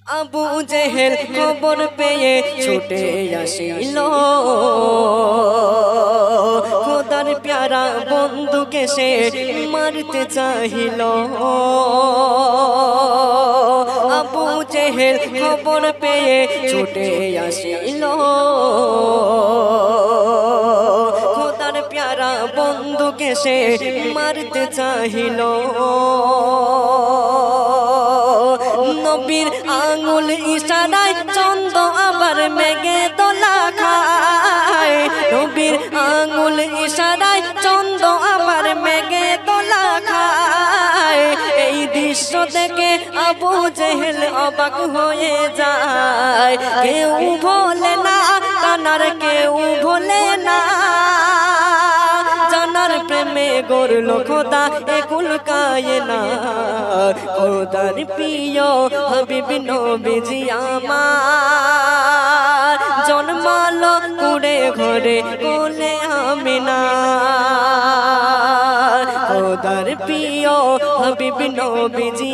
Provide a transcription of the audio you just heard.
আবু জেহেল খবর পেয়ে ছুটে আসিল, খোদার প্যারা বন্ধুকে সে মারতে চাহিল। আবু জেহেল খবর পেয়ে ছুটে আসিল, খোদার প্যারা বন্ধুকে সে মারতে চাহিল। নবীর আঙুল ইশারায় চন্দ্র আবার মেঘে দোলা খায়, নবীর আঙুল ইশারায় চন্দ্র আবার মেঘে দোলা খায়। এই দৃশ্য দেখে আবু জেহেল অবাক হয়ে যায়, কেউ ভোলে না তানার, কেউ ভোলে না। জানার প্রেমে গড়ল খোদা একুল কায়নাত, খোদার প্রিয় হাবিব নবীজি আমার জন্মালো কুড়ে ঘরে কোলে আমিনা। খোদার প্রিয় হাবিব নবীজি